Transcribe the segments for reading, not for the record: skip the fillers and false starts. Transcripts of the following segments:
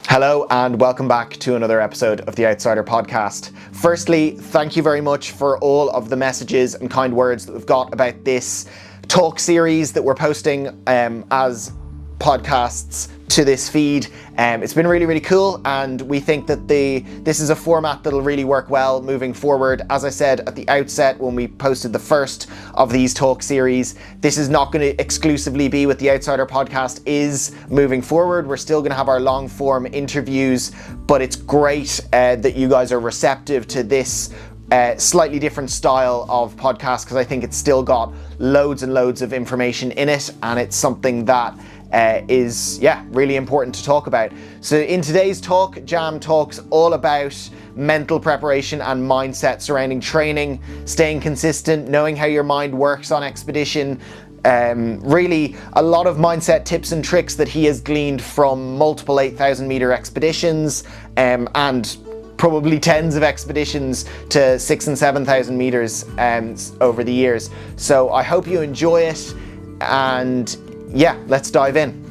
Hello and welcome back to another episode of the Outsider Podcast. Firstly, thank you very much for all of the messages and kind words that we've got about this talk series that we're posting as podcasts to this feed. It's been really cool, and we think that this is a format that'll really work well moving forward. As I said at the outset when we posted the first of these talk series, this is not going to exclusively be what the Outsider Podcast is moving forward. We're still going to have our long form interviews, but it's great that you guys are receptive to this slightly different style of podcast, because I think it's still got loads and loads of information in it, and it's something that is really important to talk about. So in today's talk, Jam talks all about mental preparation and mindset surrounding training, staying consistent, knowing how your mind works on expedition, really a lot of mindset tips and tricks that he has gleaned from multiple 8,000 meter expeditions and probably tens of expeditions to 6,000 and 7,000 meters over the years. So I hope you enjoy it, and let's dive in.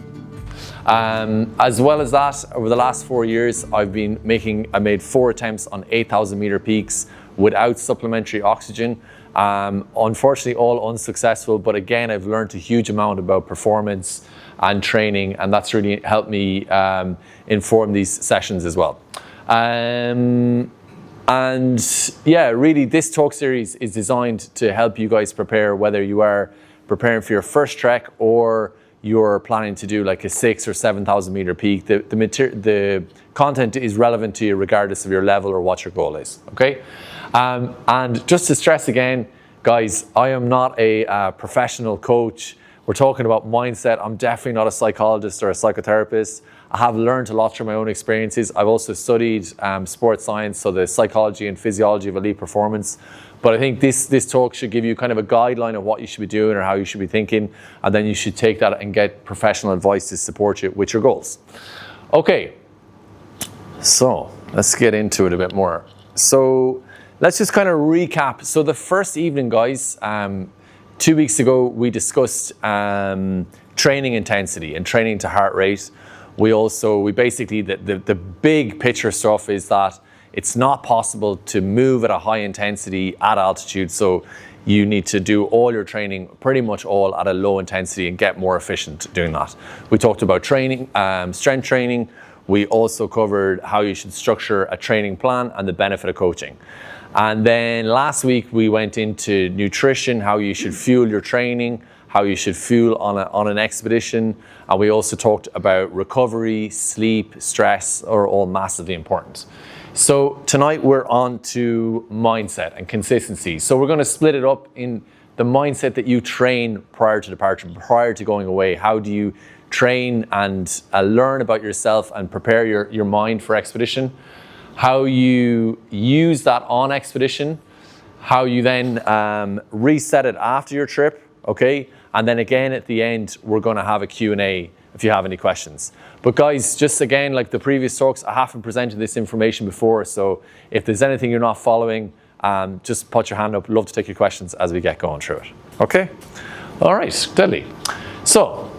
As well as that, over the last 4 years, I made 4 attempts on 8,000 meter peaks without supplementary oxygen. Unfortunately, all unsuccessful, but again, I've learned a huge amount about performance and training, and that's really helped me inform these sessions as well. Really, this talk series is designed to help you guys prepare, whether you are preparing for your first trek or you're planning to do like a 6,000 or 7,000 meter peak. The content is relevant to you regardless of your level or what your goal is, okay? And just to stress again, guys, I am not a professional coach. We're talking about mindset. I'm definitely not a psychologist or a psychotherapist. I have learned a lot through my own experiences. I've also studied sports science, so the psychology and physiology of elite performance. But I think this talk should give you kind of a guideline of what you should be doing or how you should be thinking, and then you should take that and get professional advice to support you with your goals. Okay, so let's get into it a bit more. So let's just kind of recap. So the first evening, guys, 2 weeks ago, we discussed training intensity and training to heart rate. We basically, the big picture stuff is that it's not possible to move at a high intensity at altitude. So you need to do all your training, pretty much all at a low intensity, and get more efficient doing that. We talked about training, strength training. We also covered how you should structure a training plan and the benefit of coaching. And then last week we went into nutrition, how you should fuel your training, how you should fuel on an expedition. And we also talked about recovery, sleep, stress are all massively important. So tonight we're on to mindset and consistency. So we're going to split it up in the mindset that you train prior to departure, prior to going away. How do you train and learn about yourself and prepare your mind for expedition? How you use that on expedition, how you then reset it after your trip, okay? And then again at the end, we're gonna have a Q&A if you have any questions. But guys, just again, like the previous talks, I haven't presented this information before, so if there's anything you're not following, just put your hand up. Love to take your questions as we get going through it, okay? All right, deadly. So,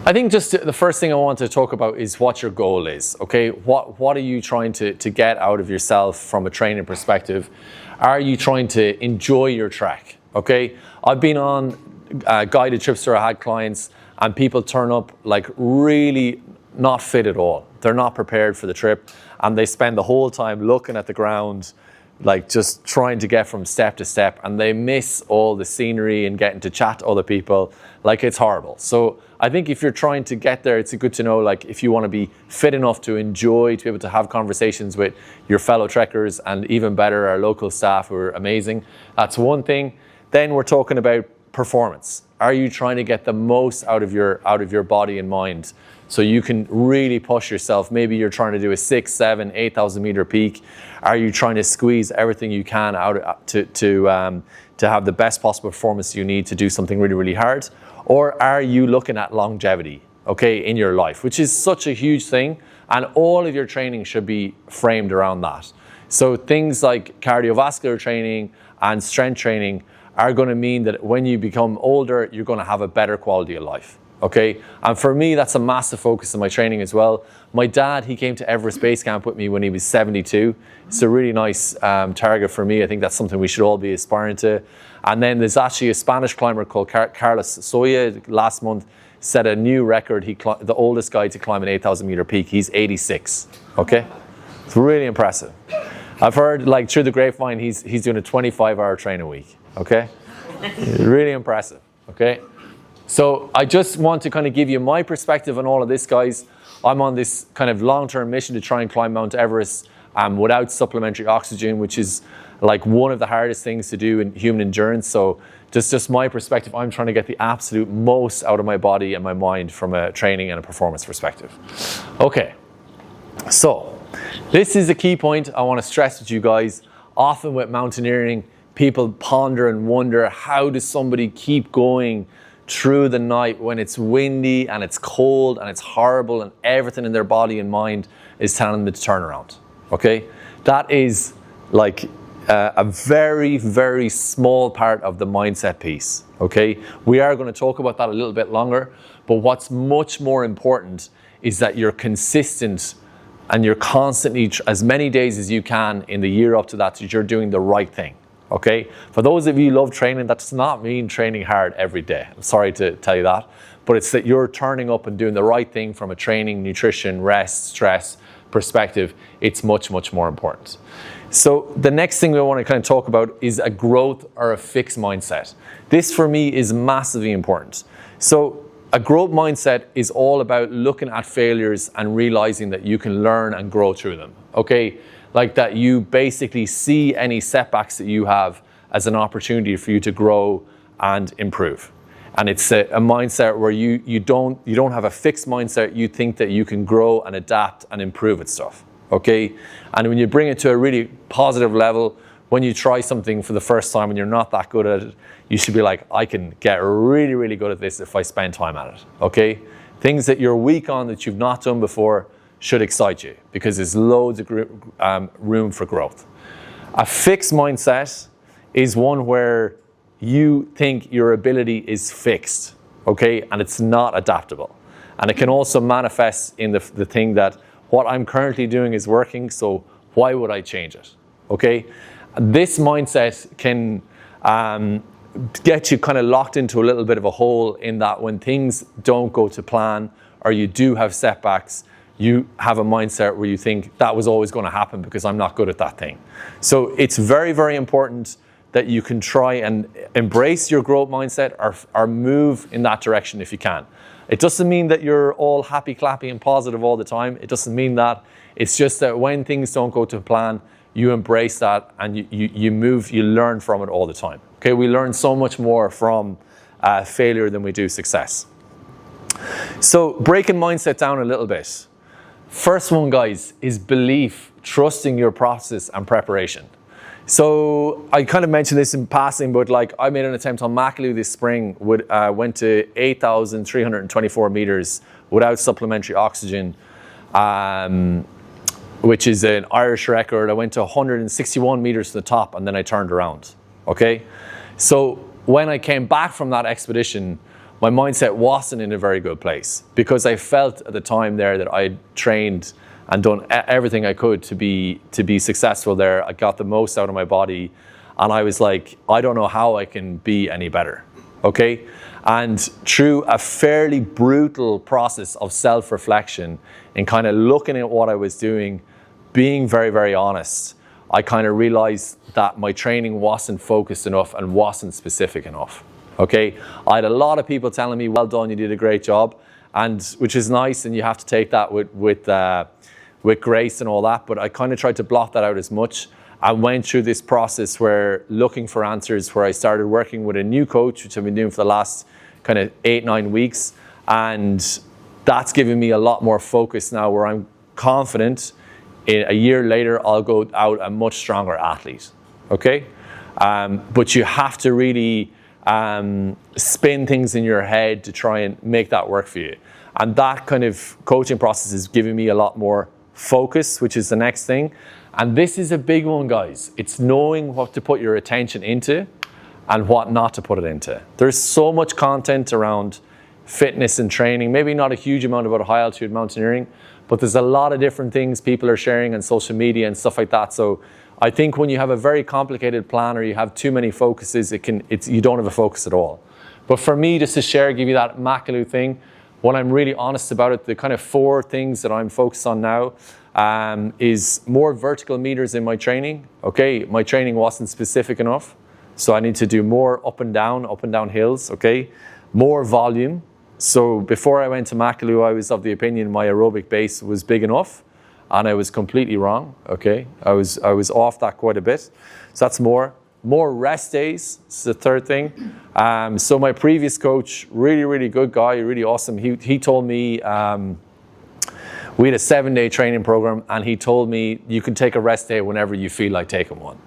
I think just the first thing I want to talk about is what your goal is, okay? What are you trying to get out of yourself from a training perspective? Are you trying to enjoy your trek, okay? I've been on guided trips where I had clients and people turn up like really not fit at all. They're not prepared for the trip, and they spend the whole time looking at the ground, like just trying to get from step to step, and they miss all the scenery and getting to chat to other people. Like, it's horrible. So I think if you're trying to get there, it's good to know, like, if you want to be fit enough to enjoy, to be able to have conversations with your fellow trekkers, and even better, our local staff who are amazing. That's one thing. Then we're talking about performance. Are you trying to get the most out of your body and mind so you can really push yourself? Maybe you're trying to do a 6, 7, 8,000 meter peak. Are you trying to squeeze everything you can out to have the best possible performance you need to do something really, really hard? Or are you looking at longevity, okay, in your life, which is such a huge thing, and all of your training should be framed around that. So things like cardiovascular training and strength training are going to mean that when you become older, you're going to have a better quality of life. okay? And for me, that's a massive focus in my training as well. My dad, he came to Everest Base Camp with me when he was 72. It's a really nice target for me. I think that's something we should all be aspiring to. And then there's actually a Spanish climber called Carlos Soya last month set a new record. The oldest guy to climb an 8,000 meter peak. He's 86, okay? It's really impressive. I've heard, like, through the grapevine, he's doing a 25-hour training week, okay? Really impressive, okay? So I just want to kind of give you my perspective on all of this, guys. I'm on this kind of long-term mission to try and climb Mount Everest without supplementary oxygen, which is like one of the hardest things to do in human endurance. So just my perspective, I'm trying to get the absolute most out of my body and my mind from a training and a performance perspective. Okay, so this is a key point I want to stress with you guys. Often with mountaineering, people ponder and wonder, how does somebody keep going through the night when it's windy and it's cold and it's horrible and everything in their body and mind is telling them to turn around, okay? That is like a very, very small part of the mindset piece, okay? We are going to talk about that a little bit longer, but what's much more important is that you're consistent and you're constantly, as many days as you can in the year up to that you're doing the right thing, okay? For those of you who love training, that does not mean training hard every day. I'm sorry to tell you that, but it's that you're turning up and doing the right thing from a training, nutrition, rest, stress perspective. It's much, much more important. So the next thing we want to kind of talk about is a growth or a fixed mindset. This for me is massively important. So a growth mindset is all about looking at failures and realizing that you can learn and grow through them, okay? Like that you basically see any setbacks that you have as an opportunity for you to grow and improve. And it's a mindset where you don't have a fixed mindset. You think that you can grow and adapt and improve at stuff, okay? And when you bring it to a really positive level, when you try something for the first time and you're not that good at it, you should be like, I can get really, really good at this if I spend time at it, okay? Things that you're weak on that you've not done before should excite you because there's loads of room for growth. A fixed mindset is one where you think your ability is fixed, okay? And it's not adaptable. And it can also manifest in the thing that what I'm currently doing is working, so why would I change it, okay? This mindset can get you kind of locked into a little bit of a hole in that when things don't go to plan or you do have setbacks, you have a mindset where you think that was always going to happen because I'm not good at that thing. So it's very, very important that you can try and embrace your growth mindset or move in that direction if you can. It doesn't mean that you're all happy, clappy, and positive all the time. It doesn't mean that. It's just that when things don't go to plan, you embrace that and you move, you learn from it all the time. Okay, we learn so much more from failure than we do success. So breaking mindset down a little bit. First one, guys, is belief, trusting your process and preparation. So I kind of mentioned this in passing, but like I made an attempt on Macaloo this spring, went to 8,324 meters without supplementary oxygen, which is an Irish record. I went to 161 meters to the top and then I turned around, okay? So when I came back from that expedition, my mindset wasn't in a very good place because I felt at the time there that I had trained and done everything I could to be successful there. I got the most out of my body and I was like, I don't know how I can be any better, okay? And through a fairly brutal process of self-reflection and kind of looking at what I was doing, being very, very honest, I kind of realized that my training wasn't focused enough and wasn't specific enough, okay? I had a lot of people telling me, well done, you did a great job, and which is nice, and you have to take that with grace and all that, but I kind of tried to block that out as much. I went through this process where looking for answers, where I started working with a new coach, which I've been doing for the last kind of 8-9 weeks, and that's given me a lot more focus now where I'm confident a year later I'll go out a much stronger athlete, okay? But you have to really spin things in your head to try and make that work for you. And that kind of coaching process is giving me a lot more focus, which is the next thing. And this is a big one, guys. It's knowing what to put your attention into and what not to put it into. There's so much content around fitness and training, maybe not a huge amount about high altitude mountaineering, but there's a lot of different things people are sharing on social media and stuff like that. So I think when you have a very complicated plan or you have too many focuses, you don't have a focus at all. But for me, just to share, give you that Makalu thing, when I'm really honest about it, the kind of 4 things that I'm focused on now is more vertical meters in my training. Okay, my training wasn't specific enough, so I need to do more up and down hills. Okay, more volume. So before I went to Makalu, I was of the opinion my aerobic base was big enough, and I was completely wrong. Okay, I was off that quite a bit. So that's more rest days. This is the 3rd thing. So my previous coach, really good guy, really awesome. He told me we had a 7-day training program, and he told me you can take a rest day whenever you feel like taking one.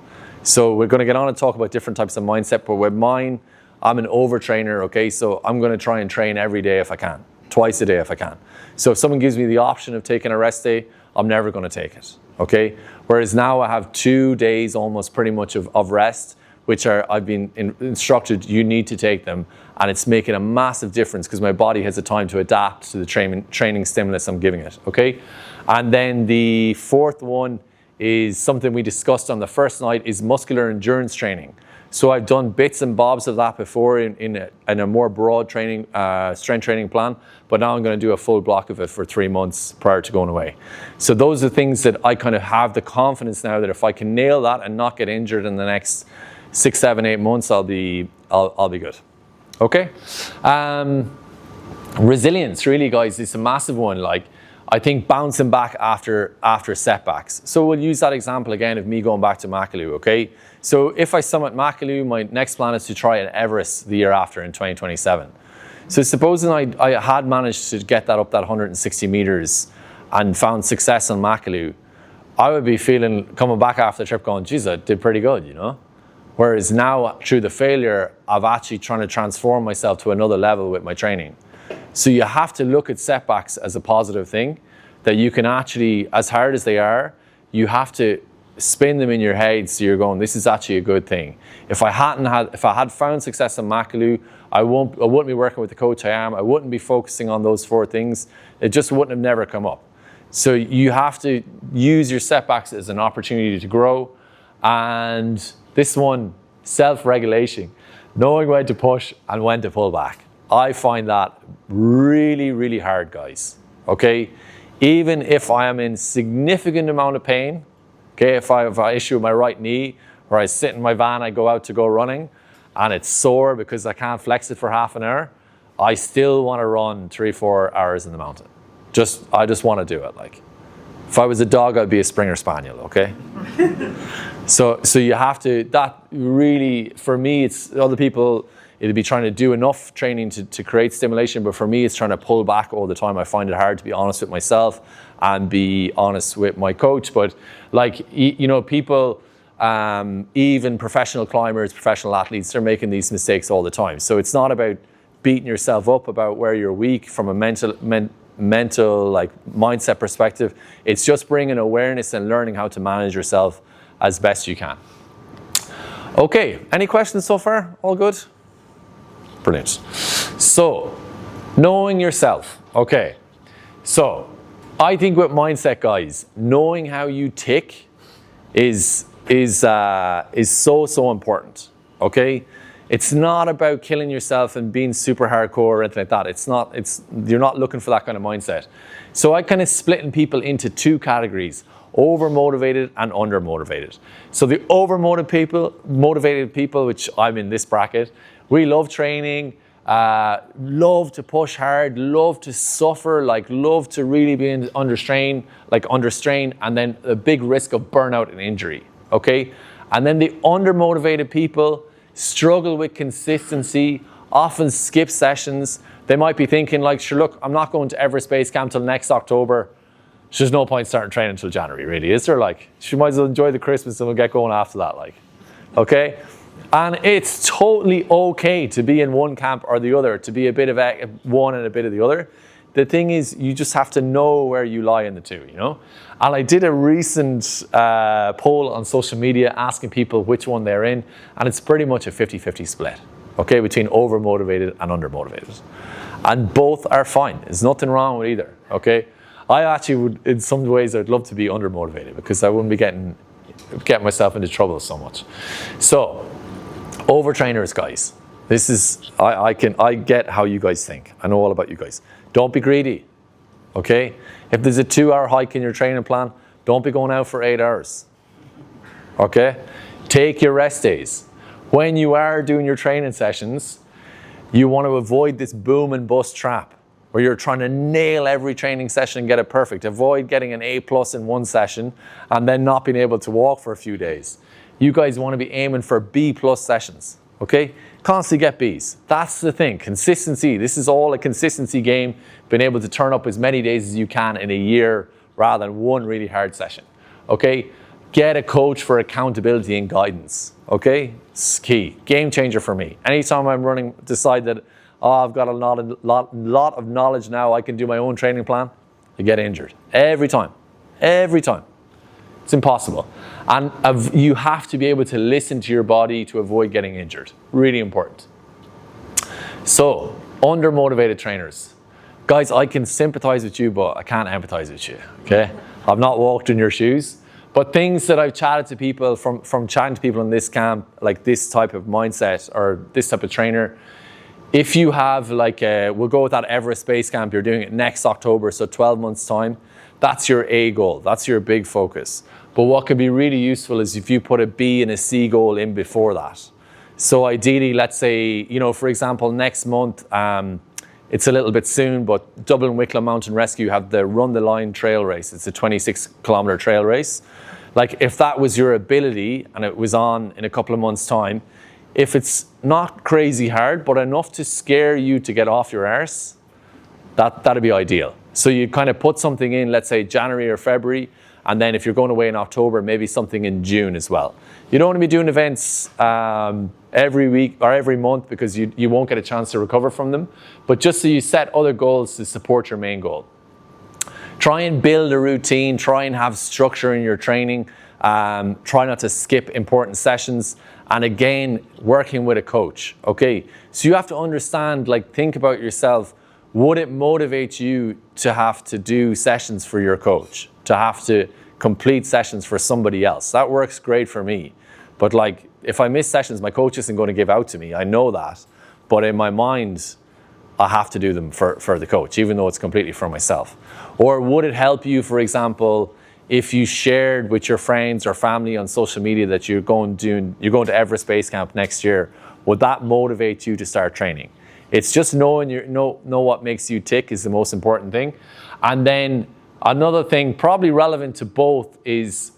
So we're going to get on and talk about different types of mindset, but with mine, I'm an overtrainer, okay? So I'm going to try and train every day if I can, twice a day if I can. So if someone gives me the option of taking a rest day, I'm never going to take it, okay? Whereas now I have 2 days almost pretty much of rest, which I've been instructed you need to take them, and it's making a massive difference because my body has the time to adapt to the training stimulus I'm giving it, okay? And then the 4th one is something we discussed on the first night, is muscular endurance training. So I've done bits and bobs of that before in a more broad training, strength training plan, but now I'm going to do a full block of it for 3 months prior to going away. So those are things that I kind of have the confidence now that if I can nail that and not get injured in the next 6, 7, 8 months, I'll be good. Okay. Resilience, really, guys, is a massive one. Like, I think bouncing back after setbacks. So we'll use that example again of me going back to Makalu, okay? So if I summit Makalu, my next plan is to try an Everest the year after in 2027. So supposing I had managed to get that up that 160 meters and found success on Makalu, I would be feeling, coming back after the trip going, geez, I did pretty good, you know? Whereas now, through the failure, I've actually trying to transform myself to another level with my training. So you have to look at setbacks as a positive thing, that you can actually, as hard as they are, you have to spin them in your head so you're going, this is actually a good thing. If I had found success in Makalu, I wouldn't be working with the coach I am, I wouldn't be focusing on those 4 things, it just wouldn't have never come up. So you have to use your setbacks as an opportunity to grow. And this one, self-regulation, knowing when to push and when to pull back. I find that really hard, guys, okay? Even if I am in significant amount of pain, okay, if I have an issue with my right knee, or I sit in my van, I go out to go running, and it's sore because I can't flex it for half an hour, I still want to run 3-4 hours in the mountain. I just want to do it. Like, if I was a dog, I'd be a Springer Spaniel, okay? So you have to, that really, for me, it's other people, it'd be trying to do enough training to create stimulation, but for me, it's trying to pull back all the time. I find it hard to be honest with myself and be honest with my coach. But like, you know, people, even professional climbers, professional athletes, they're making these mistakes all the time. So it's not about beating yourself up about where you're weak from a mental like mindset perspective. It's just bringing awareness and learning how to manage yourself as best you can. Okay, any questions so far? All good? Brilliant. So, knowing yourself. Okay, so I think with mindset, guys, knowing how you tick is so important. Okay, it's not about killing yourself and being super hardcore or anything like that. You're not looking for that kind of mindset. So I kind of splitting people into 2 categories: over-motivated and under-motivated. So the motivated people, which I'm in this bracket, we love training, love to push hard, love to suffer, like love to really be under strain, and then a big risk of burnout and injury, okay? And then the under-motivated people struggle with consistency, often skip sessions. They might be thinking like, sure, look, I'm not going to Everest Base Camp till next October. There's no point starting training until January, really, is there? Like, you might as well enjoy the Christmas and we'll get going after that, like, okay? And it's totally okay to be in one camp or the other, to be a bit of one and a bit of the other. The thing is, you just have to know where you lie in the 2, you know? And I did a recent poll on social media asking people which one they're in, and it's pretty much a 50-50 split, okay, between over-motivated and under-motivated. And both are fine. There's nothing wrong with either, okay? I actually would, in some ways, I'd love to be undermotivated because I wouldn't be getting myself into trouble so much. So, overtrainers, guys. This is, I get how you guys think. I know all about you guys. Don't be greedy, okay? If there's a 2-hour hike in your training plan, don't be going out for 8 hours, okay? Take your rest days. When you are doing your training sessions, you want to avoid this boom and bust trap where you're trying to nail every training session and get it perfect. Avoid getting an A+ in one session and then not being able to walk for a few days. You guys want to be aiming for B+ sessions, okay? Constantly get Bs. That's the thing, consistency. This is all a consistency game, being able to turn up as many days as you can in a year rather than one really hard session, okay? Get a coach for accountability and guidance, okay? It's key, game changer for me. Anytime I'm decide that, I've got a lot of knowledge now, I can do my own training plan, I get injured. Every time. It's impossible. And you have to be able to listen to your body to avoid getting injured. Really important. So, undermotivated trainers. Guys, I can sympathize with you, but I can't empathize with you, okay? I've not walked in your shoes. But things that I've chatted to people, from chatting to people in this camp, like this type of mindset or this type of trainer, if you have we'll go with that Everest Base Camp, you're doing it next October, so 12 months time, that's your A goal, that's your big focus. But what can be really useful is if you put a B and a C goal in before that. So ideally, let's say, for example, next month, it's a little bit soon, but Dublin Wicklow Mountain Rescue have the Run the Line trail race. It's a 26-kilometer trail race. Like if that was your ability and it was on in a couple of months' time, if it's not crazy hard, but enough to scare you to get off your arse, that'd be ideal. So you kind of put something in, let's say January or February, and then if you're going away in October, maybe something in June as well. You don't want to be doing events every week or every month because you won't get a chance to recover from them, but just so you set other goals to support your main goal. Try and build a routine, try and have structure in your training, try not to skip important sessions, and again, working with a coach, okay? So you have to understand, think about yourself, would it motivate you to have to do sessions for your coach, to have to complete sessions for somebody else? That works great for me. But if I miss sessions, my coach isn't going to give out to me, I know that. But in my mind, I have to do them for the coach, even though it's completely for myself. Or would it help you, for example, if you shared with your friends or family on social media that you're going to Everest Base Camp next year? Would that motivate you to start training? It's just knowing know what makes you tick is the most important thing. And then another thing, probably relevant to both, is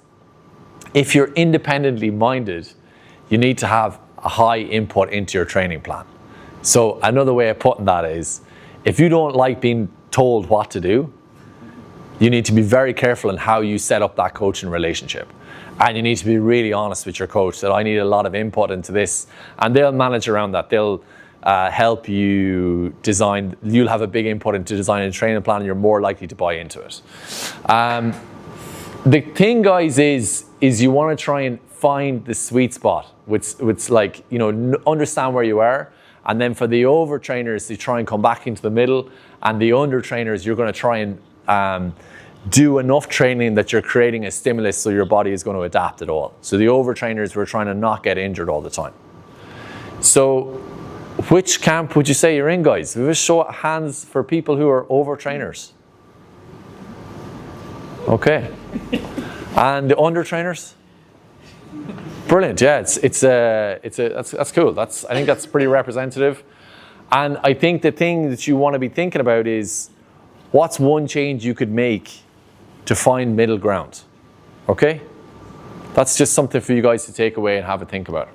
if you're independently minded, you need to have a high input into your training plan. So another way of putting that is, if you don't like being told what to do, you need to be very careful in how you set up that coaching relationship. And you need to be really honest with your coach that I need a lot of input into this, and they'll manage around that. They'll help you design, you'll have a big input into designing a training plan and you're more likely to buy into it. The thing, guys, is you want to try and find the sweet spot, which understand where you are. And then for the overtrainers, you try and come back into the middle, and the undertrainers, you're going to try and do enough training that you're creating a stimulus so your body is going to adapt at all. So the overtrainers, we're trying to not get injured all the time. So which camp would you say you're in, guys? We just show hands for people who are overtrainers. Okay. And the undertrainers? Brilliant, yeah, that's cool. I think that's pretty representative. And I think the thing that you want to be thinking about is, what's one change you could make to find middle ground? Okay? That's just something for you guys to take away and have a think about.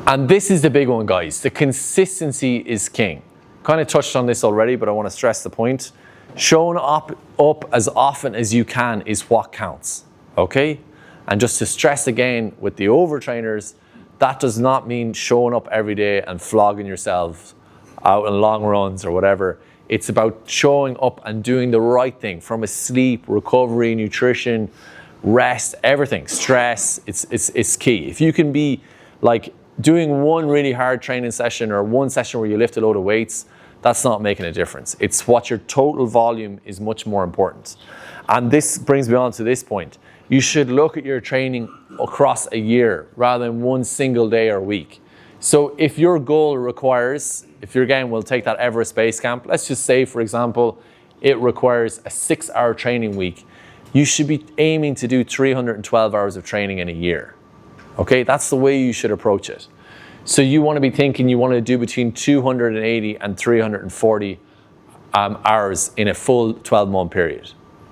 And this is the big one, guys. The consistency is king. Kind of touched on this already, but I want to stress the point. Showing up as often as you can is what counts, okay? And just to stress again, with the overtrainers, that does not mean showing up every day and flogging yourself out on long runs or whatever. It's about showing up and doing the right thing, from a sleep, recovery, nutrition, rest, everything, stress. It's key. If you can be doing one really hard training session or one session where you lift a load of weights that's not making a difference. It's what your total volume is much more important. And this brings me on to this point. You should look at your training across a year rather than one single day or week. So if your goal requires, if you're again, we'll take that Everest Base Camp, let's just say, for example, it requires a 6-hour training week. You should be aiming to do 312 hours of training in a year. Okay, that's the way you should approach it. So you want to be thinking you want to do between 280 and 340 hours in a full 12-month period.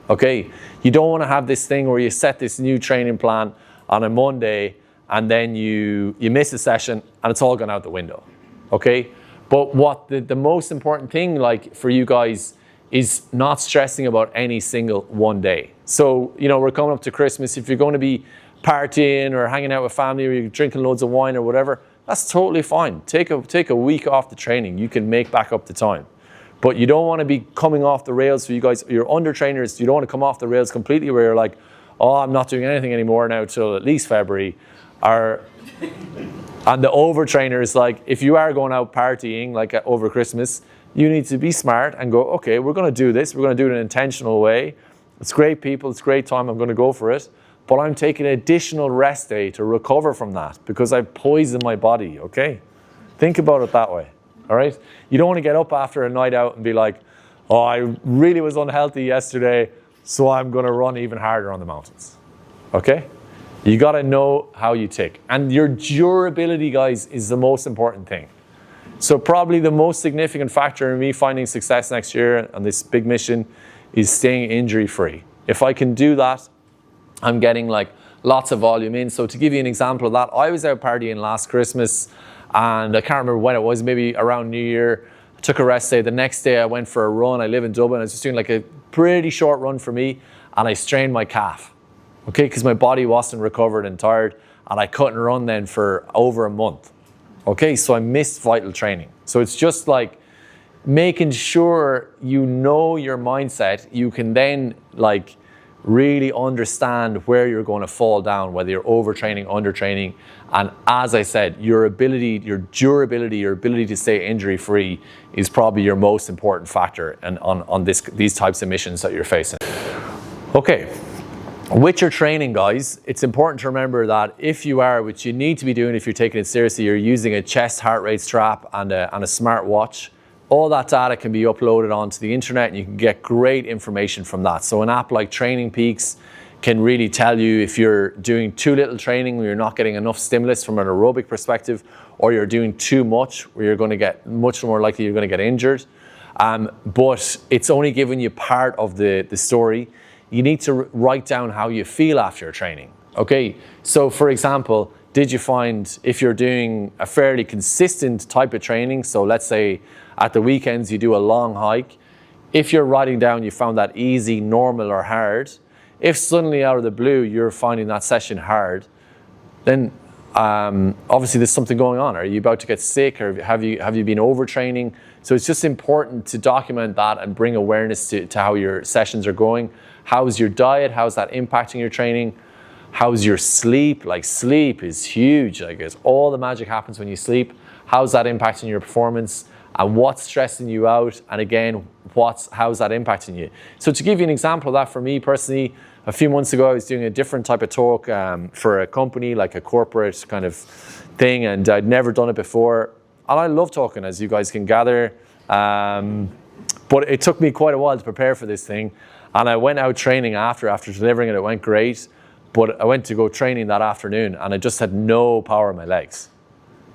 Okay, you don't want to have this thing where you set this new training plan on a Monday and then you miss a session and it's all gone out the window. Okay, but what the most important thing, like, for you guys is not stressing about any single one day. So, you know, we're coming up to Christmas. If you're going to be partying or hanging out with family or you're drinking loads of wine or whatever, that's totally fine. Take a week off the training. You can make back up the time. But you don't want to be coming off the rails. For you guys, you're under trainers. You don't want to come off the rails completely where you're like, oh, I'm not doing anything anymore now till at least February. And the overtrainers, like, if you are going out partying like over Christmas, you need to be smart and go, okay, we're going to do this. We're going to do it in an intentional way. It's great people. It's great time. I'm going to go for it. But I'm taking an additional rest day to recover from that because I've poisoned my body, okay? Think about it that way, all right? You don't want to get up after a night out and be like, oh, I really was unhealthy yesterday, so I'm going to run even harder on the mountains, okay? You got to know how you tick. And your durability, guys, is the most important thing. So probably the most significant factor in me finding success next year on this big mission is staying injury-free. If I can do that, I'm getting like lots of volume in. So to give you an example of that, I was out partying last Christmas and I can't remember when it was, maybe around New Year. I took a rest day. The next day I went for a run. I live in Dublin. I was just doing like a pretty short run for me and I strained my calf, okay, because my body wasn't recovered and tired and I couldn't run then for over a month. Okay, so I missed vital training. So it's just like making sure you know your mindset. You can then like really understand where you're going to fall down, whether you're overtraining, undertraining. And as I said, your ability, your durability, your ability to stay injury free is probably your most important factor on these types of missions that you're facing. Okay. With your training, guys, it's important to remember that if you are, which you need to be doing if you're taking it seriously, you're using a chest heart rate strap and a smart watch. All that data can be uploaded onto the internet and you can get great information from that. So an app like Training Peaks can really tell you if you're doing too little training where you're not getting enough stimulus from an aerobic perspective, or you're doing too much where you're going to get much more likely you're going to get injured. But it's only giving you part of the story. You need to write down how you feel after your training. Okay, so for example, did you find if you're doing a fairly consistent type of training, so let's say at the weekends you do a long hike, if you're writing down you found that easy, normal or hard, if suddenly out of the blue you're finding that session hard, then obviously there's something going on. Are you about to get sick, or have you been overtraining? So it's just important to document that and bring awareness to how your sessions are going. How's your diet? How's that impacting your training? How's your sleep? Like, sleep is huge. Like, all the magic happens when you sleep. How's that impacting your performance? And what's stressing you out? And again, how's that impacting you? So to give you an example of that, for me personally, a few months ago, I was doing a different type of talk for a company, like a corporate kind of thing, and I'd never done it before. And I love talking, as you guys can gather. But it took me quite a while to prepare for this thing. And I went out training after delivering it. It went great. But I went to go training that afternoon and I just had no power in my legs.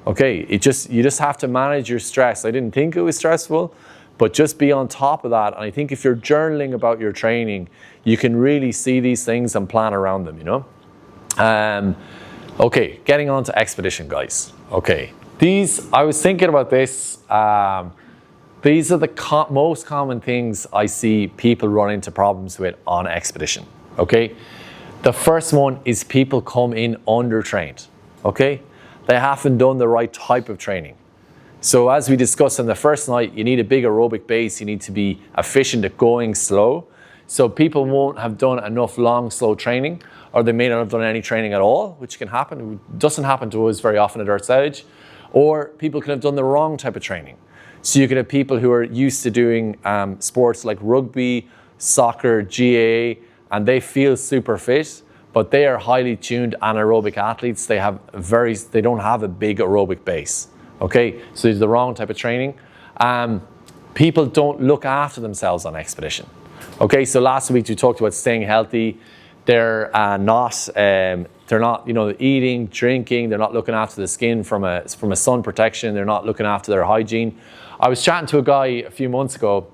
Okay, you just have to manage your stress. I didn't think it was stressful, but just be on top of that. And I think if you're journaling about your training, you can really see these things and plan around them, you know? Okay, getting on to expedition, guys. Okay, I was thinking about this. These are the most common things I see people run into problems with on expedition, okay? The first one is people come in undertrained, okay? They haven't done the right type of training. So as we discussed on the first night, you need a big aerobic base. You need to be efficient at going slow. So people won't have done enough long, slow training, or they may not have done any training at all, which can happen. It doesn't happen to us very often at Earth's Edge. Or people can have done the wrong type of training. So you can have people who are used to doing sports like rugby, soccer, GAA, and they feel super fit, but they are highly tuned anaerobic athletes. They don't have a big aerobic base. Okay, so it's the wrong type of training. People don't look after themselves on expedition. Okay, so last week we talked about staying healthy. They're not eating, drinking. They're not looking after the skin from a sun protection. They're not looking after their hygiene. I was chatting to a guy a few months ago,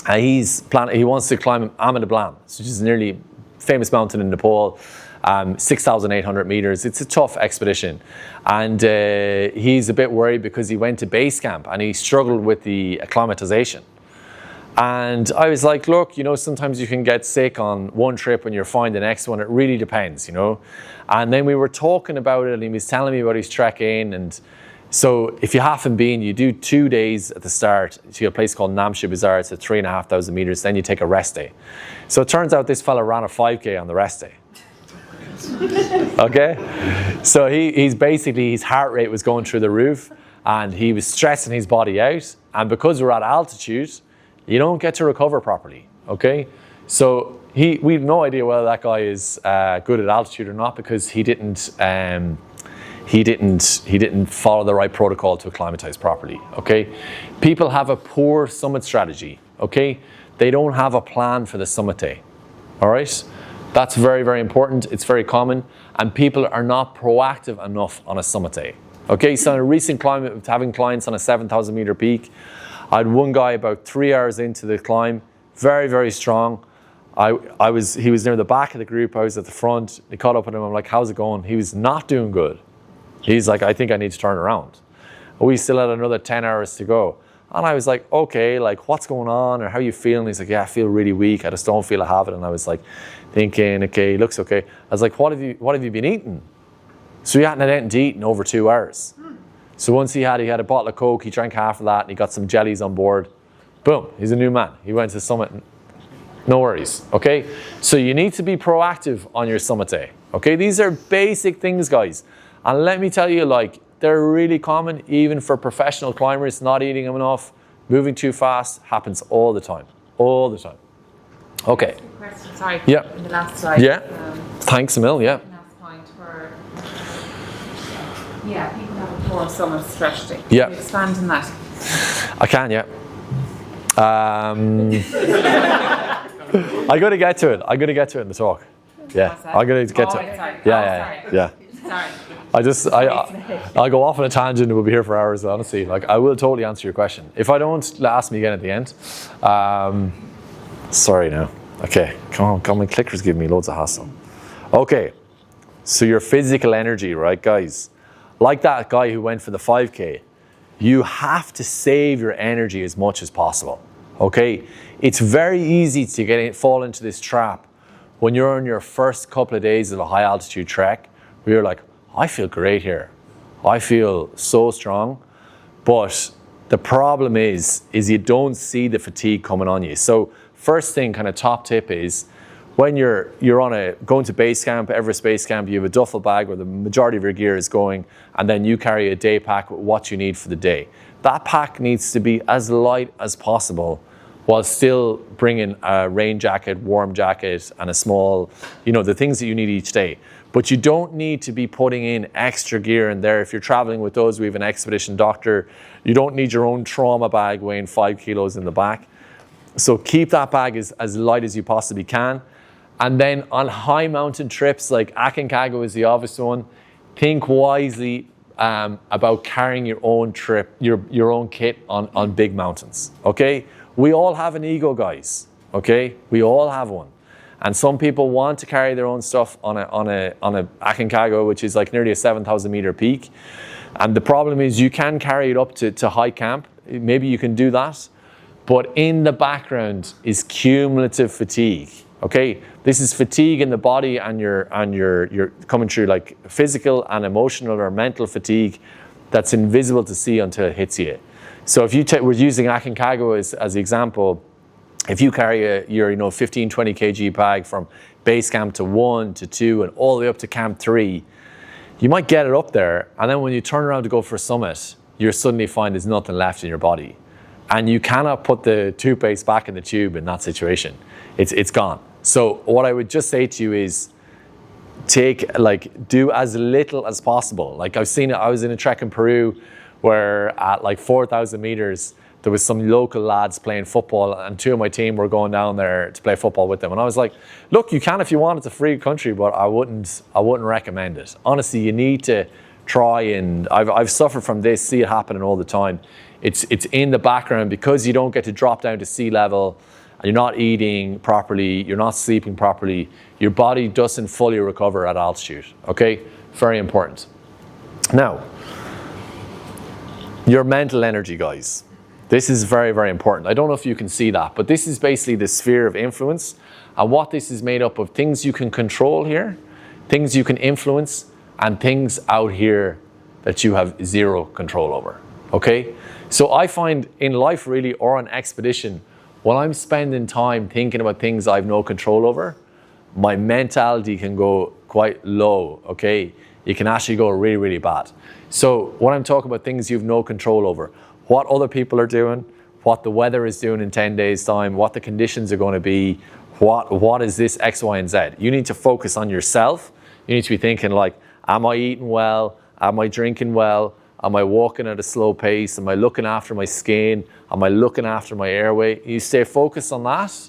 and he wants to climb Amanda Blan, which is a nearly famous mountain in Nepal, 6,800 meters. It's a tough expedition, and he's a bit worried because he went to base camp and he struggled with the acclimatization. And I was like, look, sometimes you can get sick on one trip and you're fine the next one. It really depends, And then we were talking about it and he was telling me about his trekking. And so if you haven't been, you do 2 days at the start to a place called Namche Bazaar. It's at 3,500 meters. Then you take a rest day. So it turns out this fella ran a 5K on the rest day. Okay? So his heart rate was going through the roof and he was stressing his body out. And because we're at altitude, you don't get to recover properly, okay? So we have no idea whether that guy is good at altitude or not because he didn't follow the right protocol to acclimatize properly, okay? People have a poor summit strategy, okay? They don't have a plan for the summit day, all right? That's very, very important. It's very common, and people are not proactive enough on a summit day, okay? So in a recent climb, having clients on a 7,000 meter peak, I had one guy about 3 hours into the climb, very, very strong. He was near the back of the group. I was at the front. They caught up with him. I'm like, how's it going? He was not doing good. He's like, I think I need to turn around. We still had another 10 hours to go. And I was like, okay, like what's going on or how you feeling? He's like, yeah, I feel really weak. I just don't feel I have it. And I was like thinking, okay, he looks okay. I was like, what have you been eating? So he hadn't had anything to eat in over 2 hours. So once he had a bottle of Coke, he drank half of that and he got some jellies on board. Boom, he's a new man. He went to the summit. No worries, okay? So you need to be proactive on your summit day, okay? These are basic things, guys. And let me tell you, they're really common, even for professional climbers, not eating enough, moving too fast, happens all the time, Okay. Question, sorry, Yeah. in the last slide. Yeah, thanks Emil, yeah. Last point where, people have a poor summit strategy. Yeah. Can you expand on that? I can, yeah. I got to get to it. In the talk. Yeah, I got to get to it. Sorry. Yeah. Sorry. I'll go off on a tangent and we'll be here for hours, honestly. I will totally answer your question. If I don't, ask me again at the end. Sorry now. Okay, come on, my clicker's giving me loads of hassle. Okay, so your physical energy, right, guys? Like that guy who went for the 5K, you have to save your energy as much as possible, okay? It's very easy to fall into this trap when you're on your first couple of days of a high altitude trek, where you're like, I feel great here. I feel so strong. But the problem is you don't see the fatigue coming on you. So first thing, kind of top tip is, when you're going to base camp, Everest base camp, you have a duffel bag where the majority of your gear is going, and then you carry a day pack with what you need for the day. That pack needs to be as light as possible while still bringing a rain jacket, warm jacket, and a small, the things that you need each day. But you don't need to be putting in extra gear in there. If you're traveling with those, we have an expedition doctor. You don't need your own trauma bag weighing 5 kilos in the back. So keep that bag as light as you possibly can. And then on high mountain trips, like Aconcagua is the obvious one, think wisely about carrying your own your own kit on big mountains, okay? We all have an ego, guys, okay? We all have one. And some people want to carry their own stuff on a Aconcagua, which is like nearly a 7,000 meter peak. And the problem is you can carry it up to high camp. Maybe you can do that. But in the background is cumulative fatigue. Okay, this is fatigue in the body, and you're coming through like physical and emotional or mental fatigue that's invisible to see until it hits you. So if we're using Aconcagua as the example, if you carry your 15, 20 kg bag from base camp to 1 to 2 and all the way up to camp 3, you might get it up there, and then when you turn around to go for a summit, you suddenly find there's nothing left in your body. And you cannot put the toothpaste back in the tube in that situation. It's gone. So what I would just say to you is do as little as possible. Like I've seen it, I was in a trek in Peru where at like 4,000 meters, there was some local lads playing football and 2 of my team were going down there to play football with them. And I was like, look, you can if you want, it's a free country, but I wouldn't recommend it. Honestly, you need to try, and I've suffered from this, see it happening all the time. It's in the background because you don't get to drop down to sea level and you're not eating properly, you're not sleeping properly, your body doesn't fully recover at altitude, okay? Very important. Now, your mental energy, guys. This is very, very important. I don't know if you can see that, but this is basically the sphere of influence. And what this is made up of, things you can control here, things you can influence, and things out here that you have zero control over, okay? So I find in life really, or on expedition, when I'm spending time thinking about things I have no control over, my mentality can go quite low, okay? It can actually go really, really bad. So when I'm talking about things you have no control over, what other people are doing, what the weather is doing in 10 days time, what the conditions are going to be, what is this X, Y, and Z. You need to focus on yourself. You need to be thinking like, am I eating well? Am I drinking well? Am I walking at a slow pace? Am I looking after my skin? Am I looking after my airway? You stay focused on that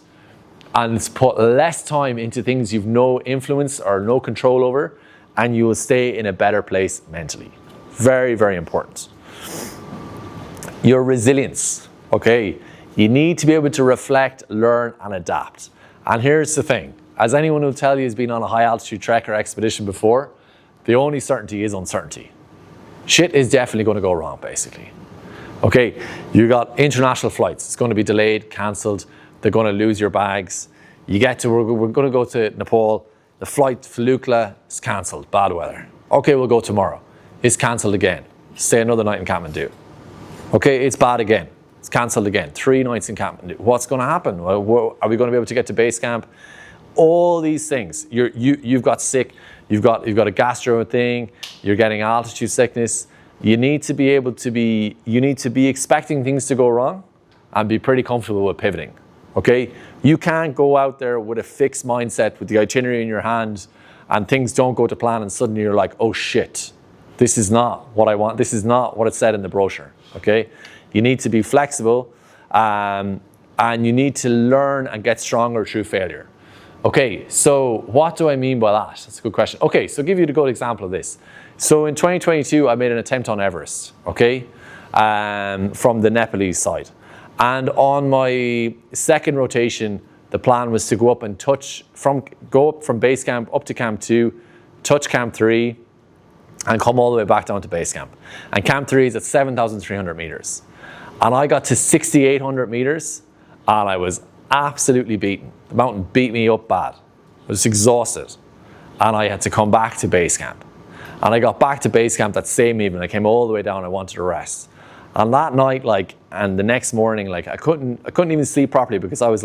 and put less time into things you've no influence or no control over, and you will stay in a better place mentally. Very, very important. Your resilience, okay? You need to be able to reflect, learn, and adapt. And here's the thing. As anyone will tell you who's been on a high altitude trek or expedition before, the only certainty is uncertainty. Shit is definitely going to go wrong, basically. Okay, you got international flights. It's going to be delayed, cancelled. They're going to lose your bags. We're going to go to Nepal. The flight to Falukla is cancelled, bad weather. Okay, we'll go tomorrow. It's cancelled again. Stay another night in Kathmandu. Okay, it's bad again. It's cancelled again. 3 nights in Kathmandu. What's going to happen? Are we going to be able to get to base camp? All these things. You've got sick. You've got a gastro thing. You're getting altitude sickness. You need to be expecting things to go wrong and be pretty comfortable with pivoting. Okay? You can't go out there with a fixed mindset with the itinerary in your hand and things don't go to plan and suddenly you're like, oh shit, this is not what I want. This is not what it said in the brochure. Okay? You need to be flexible and you need to learn and get stronger through failure. Okay, so what do I mean by that? That's a good question. Okay, so I'll give you a good example of this. So in 2022, I made an attempt on Everest, okay, from the Nepalese side. And on my second rotation, the plan was to go up and go up from base camp up to camp 2, touch camp 3, and come all the way back down to base camp. And camp 3 is at 7,300 meters. And I got to 6,800 meters, and I was absolutely beaten. The mountain beat me up bad. I was exhausted. And I had to come back to base camp. And I got back to base camp that same evening. I came all the way down. I wanted to rest. And that night, and the next morning, I couldn't even sleep properly because I was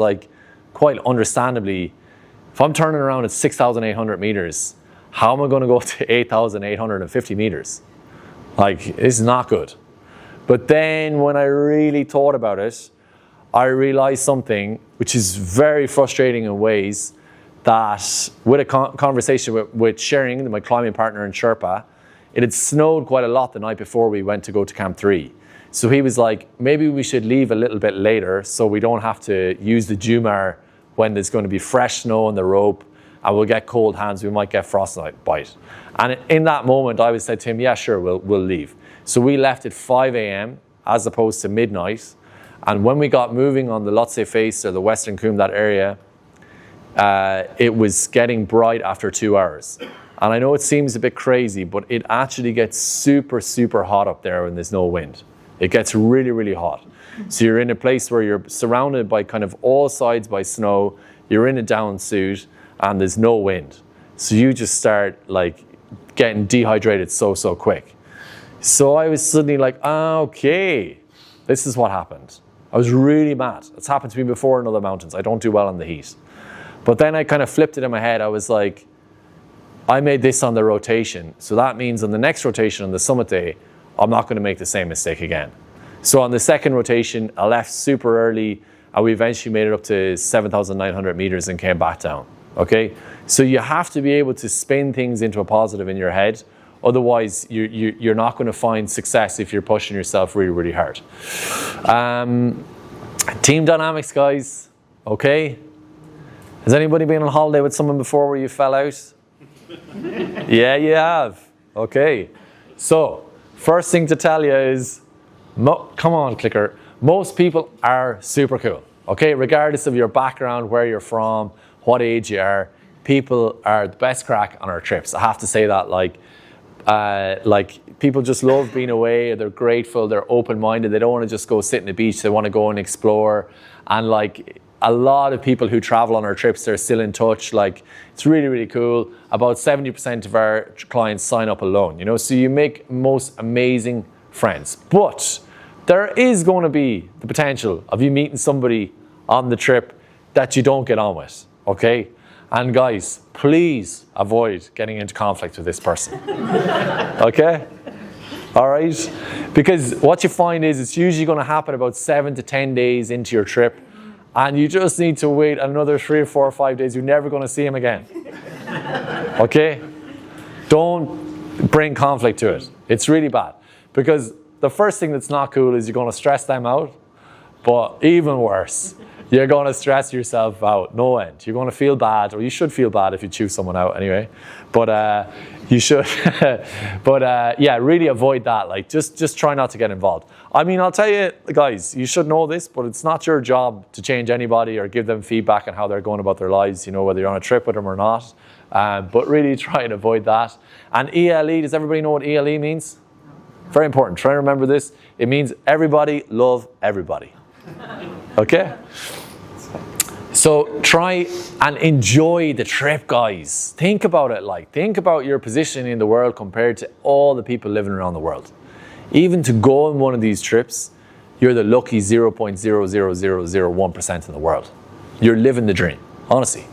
quite understandably, if I'm turning around at 6,800 meters, how am I going to go to 8,850 meters? This is not good. But then when I really thought about it, I realized something which is very frustrating in ways that with a conversation with Sharing, my climbing partner and Sherpa, it had snowed quite a lot the night before we went to go to Camp 3. So he was like, maybe we should leave a little bit later so we don't have to use the Jumar when there's going to be fresh snow on the rope and we'll get cold hands, we might get frostbite. And in that moment, I said to him, yeah, sure, we'll leave. So we left at 5 a.m. as opposed to midnight. And when we got moving on the Lhotse Face or the Western Cwm, that area, it was getting bright after 2 hours. And I know it seems a bit crazy, but it actually gets super, super hot up there when there's no wind. It gets really, really hot. So you're in a place where you're surrounded by kind of all sides by snow, you're in a down suit, and there's no wind. So you just start getting dehydrated so quick. So I was suddenly okay, this is what happened. I was really mad. It's happened to me before in other mountains. I don't do well in the heat. But then I kind of flipped it in my head. I was like, I made this on the rotation. So that means on the next rotation on the summit day, I'm not going to make the same mistake again. So on the second rotation, I left super early, and we eventually made it up to 7,900 meters and came back down, okay? So you have to be able to spin things into a positive in your head. Otherwise, you're not going to find success if you're pushing yourself really, really hard. Team dynamics, guys, okay? Has anybody been on holiday with someone before where you fell out? Yeah, you have. Okay. So, first thing to tell you is, come on, clicker. Most people are super cool, okay? Regardless of your background, where you're from, what age you are, people are the best crack on our trips. I have to say that, like people just love being away. They're grateful. They're open-minded. They don't want to just go sit on the beach. They want to go and explore. And like a lot of people who travel on our trips, they're still in touch. Like it's really, really cool. About 70% of our clients sign up alone, you know, so you make most amazing friends. But there is going to be the potential of you meeting somebody on the trip that you don't get on with, okay? And guys, please avoid getting into conflict with this person, okay? All right? Because what you find is it's usually going to happen about 7 to 10 days into your trip, and you just need to wait another 3 or 4 or 5 days. You're never going to see him again, okay? Don't bring conflict to it. It's really bad. Because the first thing that's not cool is you're going to stress them out, but even worse, you're going to stress yourself out, no end. You're going to feel bad, or you should feel bad if you choose someone out anyway. But you should. But yeah, really avoid that. Like, just try not to get involved. I mean, I'll tell you, guys, you should know this, but it's not your job to change anybody or give them feedback on how they're going about their lives, you know, whether you're on a trip with them or not. But really try and avoid that. And ELE, does everybody know what ELE means? Very important. Try and remember this. It means everybody love everybody. Okay? So try and enjoy the trip, guys. Think about it, like, think about your position in the world compared to all the people living around the world. Even to go on one of these trips, you're the lucky 0.00001% in the world. You're living the dream, honestly.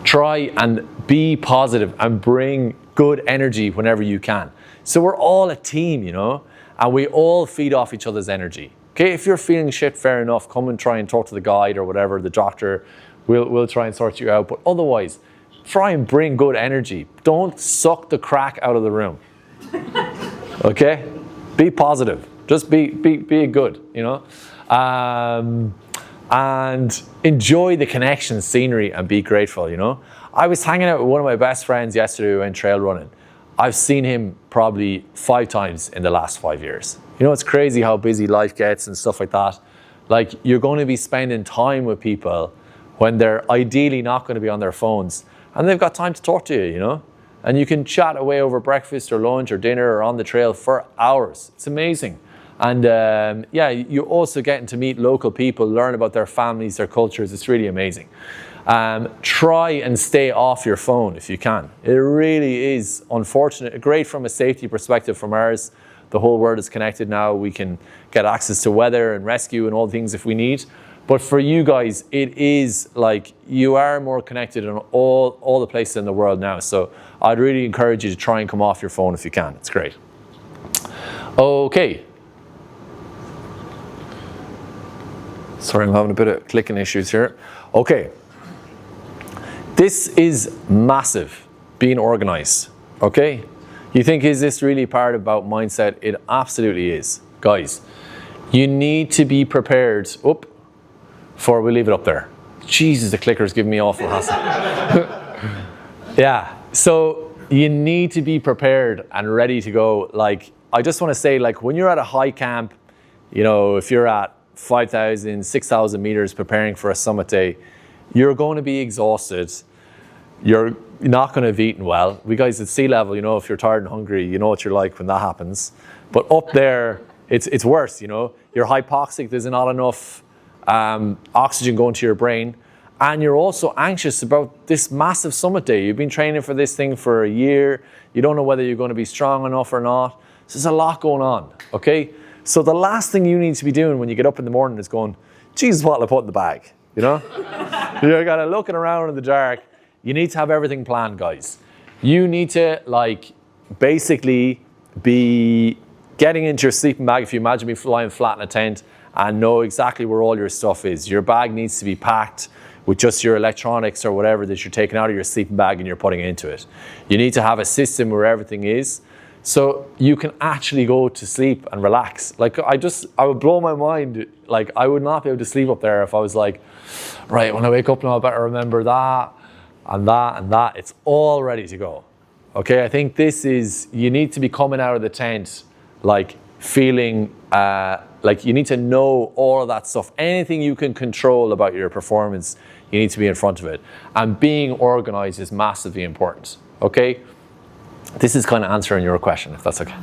Try and be positive and bring good energy whenever you can. So we're all a team, you know, and we all feed off each other's energy. Okay, if you're feeling shit, fair enough, come and try and talk to the guide or whatever, the doctor, we'll try and sort you out. But otherwise, try and bring good energy. Don't suck the crack out of the room. Okay? Be positive. Just be good, you know? And enjoy the connection, scenery, and be grateful, you know? I was hanging out with one of my best friends yesterday who went trail running. I've seen him probably 5 times in the last 5 years. You know, it's crazy how busy life gets and stuff like that. Like, you're going to be spending time with people when they're ideally not going to be on their phones, and they've got time to talk to you, you know? And you can chat away over breakfast or lunch or dinner or on the trail for hours. It's amazing. And yeah, you're also getting to meet local people, learn about their families, their cultures. It's really amazing. Try and stay off your phone if you can. It really is unfortunate. Great from a safety perspective from ours. The whole world is connected now. We can get access to weather and rescue and all things if we need. But for you guys, it is like you are more connected in all the places in the world now. So I'd really encourage you to try and come off your phone if you can. It's great. Okay. Sorry, I'm having a bit of clicking issues here. Okay. This is massive, being organized, okay? You think, is this really part about mindset? It absolutely is. Guys, you need to be prepared. Before we leave it up there. Jesus, the clicker's giving me awful hassle. Yeah, so you need to be prepared and ready to go. Like, I just want to say, like, when you're at a high camp, you know, if you're at 5,000, 6,000 meters preparing for a summit day, you're going to be exhausted. You're not going to have eaten well. We guys at sea level, you know, if you're tired and hungry, you know what you're like when that happens. But up there, it's worse, you know. You're hypoxic, there's not enough oxygen going to your brain. And you're also anxious about this massive summit day. You've been training for this thing for a year. You don't know whether you're going to be strong enough or not. So there's a lot going on, okay? So the last thing you need to be doing when you get up in the morning is going, Jesus, what'll I put in the bag, you know? You're kind of looking around in the dark. You need to have everything planned, guys. You need to, like, basically be getting into your sleeping bag, if you imagine me lying flat in a tent and know exactly where all your stuff is. Your bag needs to be packed with just your electronics or whatever that you're taking out of your sleeping bag and you're putting into it. You need to have a system where everything is, so you can actually go to sleep and relax. Like I would blow my mind. Like I would not be able to sleep up there if I was like, right, when I wake up now I better remember that and that and that. It's all ready to go. Okay, I think this is, you need to be coming out of the tent like feeling like you need to know all of that stuff. Anything you can control about your performance, you need to be in front of it. And being organized is massively important. Okay? This is kind of answering your question, if that's okay.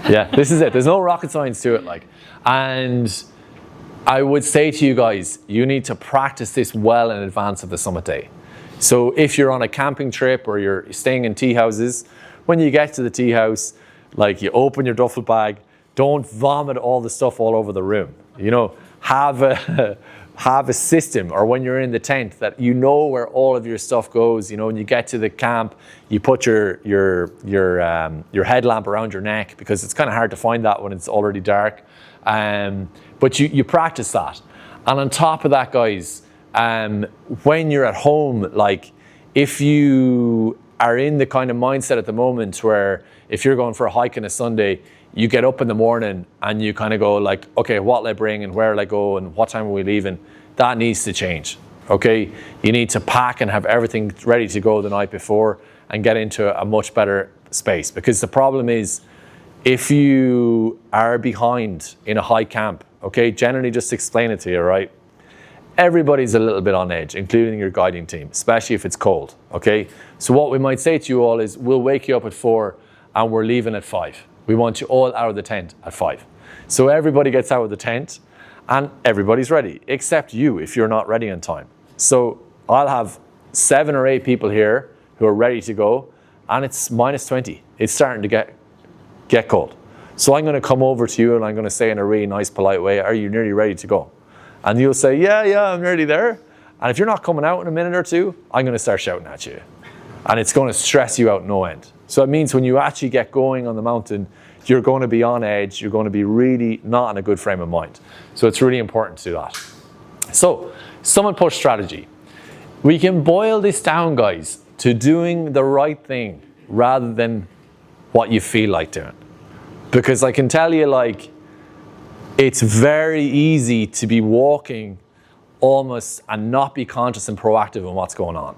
Yeah, this is it. There's no rocket science to it, like. And I would say to you guys, you need to practice this well in advance of the summit day. So if you're on a camping trip or you're staying in tea houses, when you get to the tea house, like you open your duffel bag, don't vomit all the stuff all over the room. You know, have a system, or when you're in the tent, that you know where all of your stuff goes. You know, when you get to the camp, you put your headlamp around your neck, because it's kind of hard to find that when it's already dark. But you practice that. And on top of that, guys, when you're at home, like if you are in the kind of mindset at the moment where if you're going for a hike on a Sunday, you get up in the morning and you kind of go like, okay, what'll I bring and where'll I go and what time are we leaving? That needs to change, okay? You need to pack and have everything ready to go the night before and get into a much better space. Because the problem is, if you are behind in a high camp, okay, generally just explain it to you, right? Everybody's a little bit on edge, including your guiding team, especially if it's cold, okay? So what we might say to you all is, we'll wake you up at 4 and we're leaving at 5. We want you all out of the tent at 5. So everybody gets out of the tent and everybody's ready, except you if you're not ready on time. So I'll have 7 or 8 people here who are ready to go, and it's -20. It's starting to get cold. So I'm going to come over to you and I'm going to say in a really nice, polite way, are you nearly ready to go? And you'll say, yeah, I'm nearly there. And if you're not coming out in a minute or two, I'm going to start shouting at you. And it's going to stress you out no end. So it means when you actually get going on the mountain, you're going to be on edge. You're going to be really not in a good frame of mind. So it's really important to do that. So, summit push strategy. We can boil this down, guys, to doing the right thing rather than what you feel like doing. Because I can tell you, like, it's very easy to be walking almost and not be conscious and proactive in what's going on.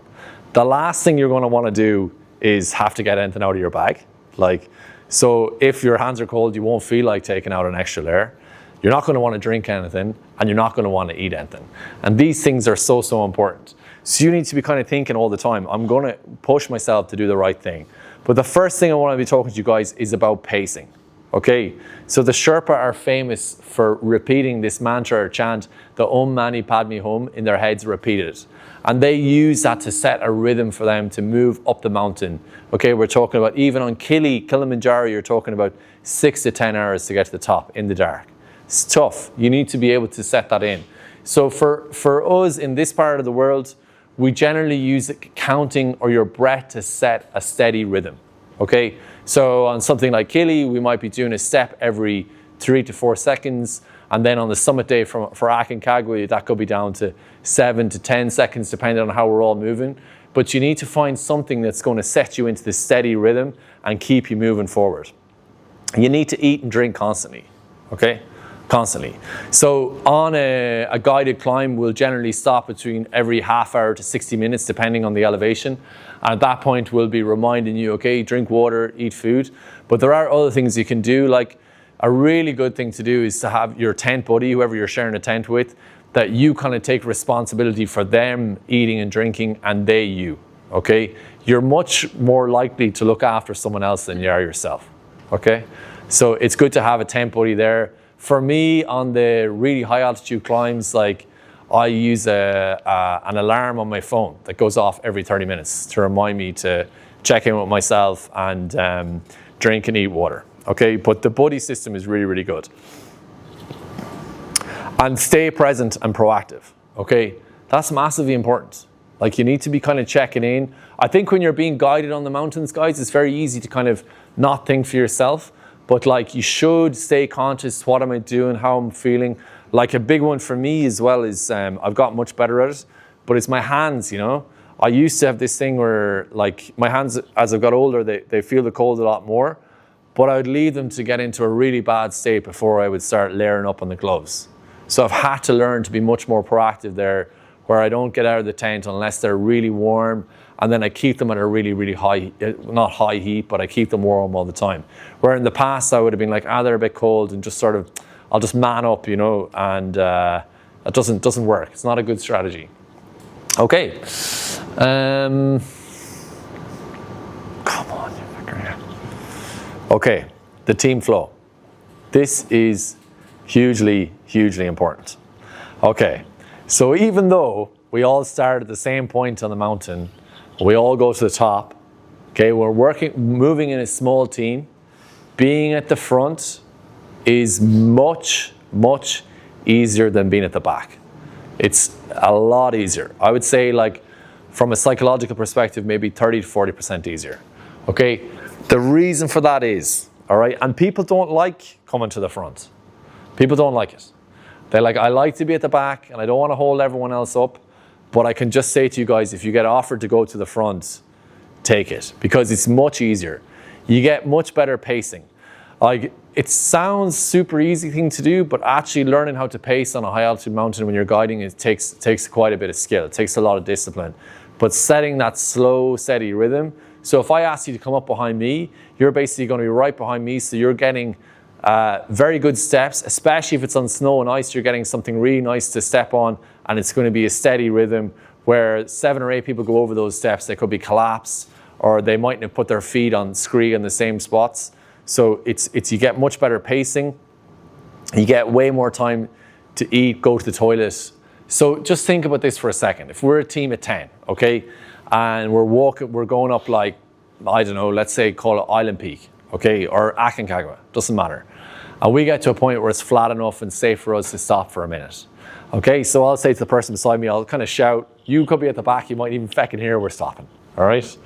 The last thing you're going to want to do is have to get anything out of your bag. Like, so if your hands are cold, you won't feel like taking out an extra layer. You're not going to want to drink anything, and you're not going to want to eat anything. And these things are so important. So you need to be kind of thinking all the time, I'm going to push myself to do the right thing. But the first thing I want to be talking to you guys is about pacing. Okay, so the Sherpa are famous for repeating this mantra or chant, the Om Mani Padme Hum, in their heads, repeated it. And they use that to set a rhythm for them to move up the mountain. Okay, we're talking about, even on Kilimanjaro, you're talking about 6 to 10 hours to get to the top in the dark. It's tough. You need to be able to set that in. So for us in this part of the world, we generally use counting or your breath to set a steady rhythm. Okay, so on something like Kili, we might be doing a step every 3 to 4 seconds. And then on the summit day for Aconcagua, that could be down to 7 to 10 seconds, depending on how we're all moving. But you need to find something that's going to set you into this steady rhythm and keep you moving forward. You need to eat and drink constantly, okay? Constantly. So on a guided climb, we'll generally stop between every half hour to 60 minutes, depending on the elevation. And at that point, we'll be reminding you, okay, drink water, eat food. But there are other things you can do, like a really good thing to do is to have your tent buddy, whoever you're sharing a tent with, that you kind of take responsibility for them eating and drinking, and they you, okay? You're much more likely to look after someone else than you are yourself, okay? So it's good to have a tent buddy there. For me, on the really high altitude climbs, like I use an alarm on my phone that goes off every 30 minutes to remind me to check in with myself and drink and eat water. Okay, but the buddy system is really, really good. And stay present and proactive, okay? That's massively important. Like, you need to be kind of checking in. I think when you're being guided on the mountains, guys, it's very easy to kind of not think for yourself. but like you should stay conscious. What am I doing? How I'm feeling? Like a big one for me as well is I've got much better at it, but it's my hands, you know. I used to have this thing where like my hands, as I've got older, they feel the cold a lot more, but I would leave them to get into a really bad state before I would start layering up on the gloves. So I've had to learn to be much more proactive there, where I don't get out of the tent unless they're really warm, and then I keep them at a really, really high, not high heat, but I keep them warm all the time. Where in the past I would have been like, they're a bit cold, and just sort of, I'll just man up, you know, and it doesn't work. It's not a good strategy. Okay. Come on, you fucker. Okay, the team flow. This is hugely, hugely important. Okay, so even though we all start at the same point on the mountain, we all go to the top, okay, we're moving in a small team, being at the front is much, much easier than being at the back. It's a lot easier. I would say, like, from a psychological perspective, maybe 30 to 40% easier. Okay, the reason for that is, all right, and people don't like coming to the front. People don't like it. They're like, I like to be at the back and I don't want to hold everyone else up, but I can just say to you guys, if you get offered to go to the front, take it, because it's much easier. You get much better pacing. Like, it sounds super easy thing to do, but actually learning how to pace on a high altitude mountain when you're guiding, it takes quite a bit of skill. It takes a lot of discipline. But setting that slow, steady rhythm. So if I ask you to come up behind me, you're basically going to be right behind me. So you're getting very good steps, especially if it's on snow and ice. You're getting something really nice to step on, and it's going to be a steady rhythm where 7 or 8 people go over those steps. They could be collapsed, or they mightn't have put their feet on scree in the same spots. So it's you get much better pacing. You get way more time to eat, go to the toilet. So just think about this for a second. If we're a team of 10, okay, and we're going up like, I don't know, let's say call it Island Peak, okay, or Aconcagua, doesn't matter. And we get to a point where it's flat enough and safe for us to stop for a minute. Okay, so I'll say to the person beside me, I'll kind of shout, you could be at the back, you might even feckin' hear we're stopping, all right?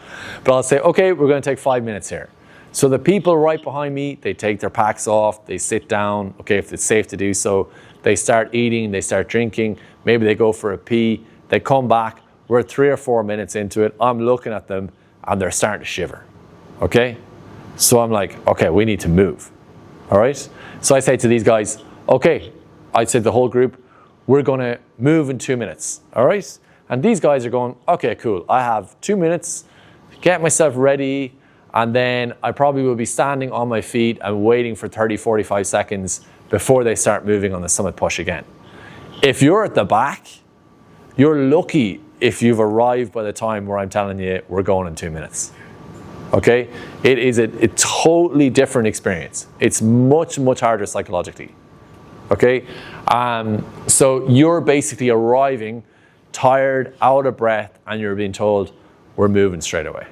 But I'll say, okay, we're gonna take 5 minutes here. So the people right behind me, they take their packs off, they sit down, okay, if it's safe to do so, they start eating, they start drinking, maybe they go for a pee, they come back, we're 3 or 4 minutes into it, I'm looking at them and they're starting to shiver, okay? So I'm like, okay, we need to move, all right? So I say to these guys, okay, I'd say the whole group, we're gonna move in 2 minutes, all right? And these guys are going, okay, cool, I have 2 minutes, get myself ready, and then I probably will be standing on my feet and waiting for 30, 45 seconds before they start moving on the summit push again. If you're at the back, you're lucky if you've arrived by the time where I'm telling you we're going in 2 minutes. Okay? It is a totally different experience. It's much, much harder psychologically. Okay? So you're basically arriving tired, out of breath, and you're being told we're moving straight away.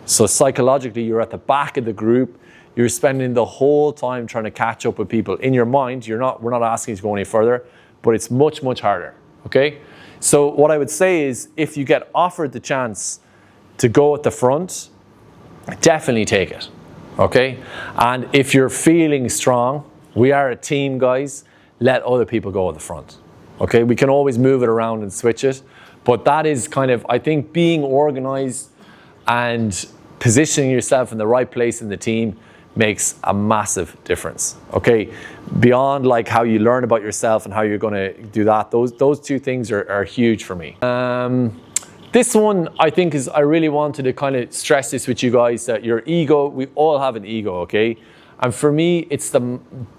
So psychologically, you're at the back of the group. You're spending the whole time trying to catch up with people. In your mind, we're not asking you to go any further, but it's much, much harder, okay? So what I would say is, if you get offered the chance to go at the front, definitely take it, okay? And if you're feeling strong, we are a team, guys, let other people go at the front, okay? We can always move it around and switch it, but that is kind of, I think, being organized and positioning yourself in the right place in the team makes a massive difference, okay? Beyond like how you learn about yourself and how you're gonna do that, those two things are huge for me. This one, I think, is, I really wanted to kind of stress this with you guys, that your ego, we all have an ego, okay? And for me, it's the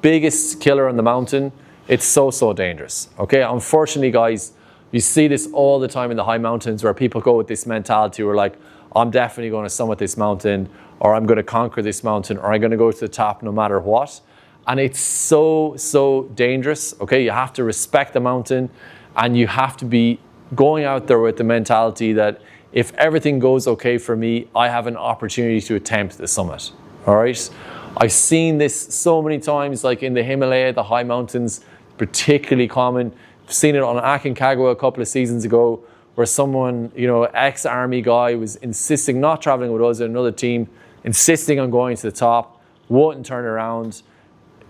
biggest killer on the mountain. It's so dangerous, okay? Unfortunately, guys, you see this all the time in the high mountains where people go with this mentality where like, I'm definitely going to summit this mountain, or I'm going to conquer this mountain, or I'm going to go to the top no matter what. And it's so dangerous, okay? You have to respect the mountain, and you have to be going out there with the mentality that if everything goes okay for me, I have an opportunity to attempt the summit, all right? I've seen this so many times, like in the Himalaya, the high mountains, particularly common. I've seen it on Aconcagua a couple of seasons ago, where someone, you know, ex-army guy was insisting, not traveling with us, another team, insisting on going to the top, wouldn't turn around.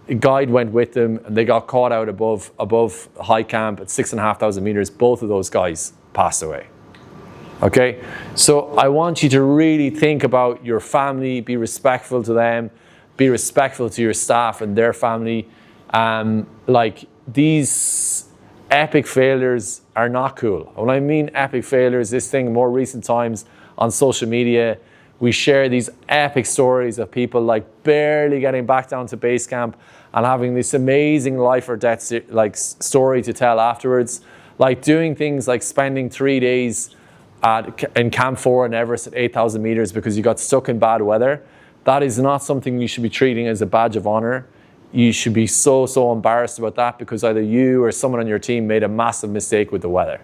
A guide went with them and they got caught out above high camp at 6,500 meters. Both of those guys passed away. Okay, so I want you to really think about your family, be respectful to them, be respectful to your staff and their family. Like, these epic failures are not cool. When I mean epic failures, this thing, more recent times on social media, we share these epic stories of people like barely getting back down to base camp and having this amazing life or death like story to tell afterwards. Like doing things like spending 3 days in Camp 4 in Everest at 8,000 meters because you got stuck in bad weather. That is not something you should be treating as a badge of honor. You should be so embarrassed about that because either you or someone on your team made a massive mistake with the weather.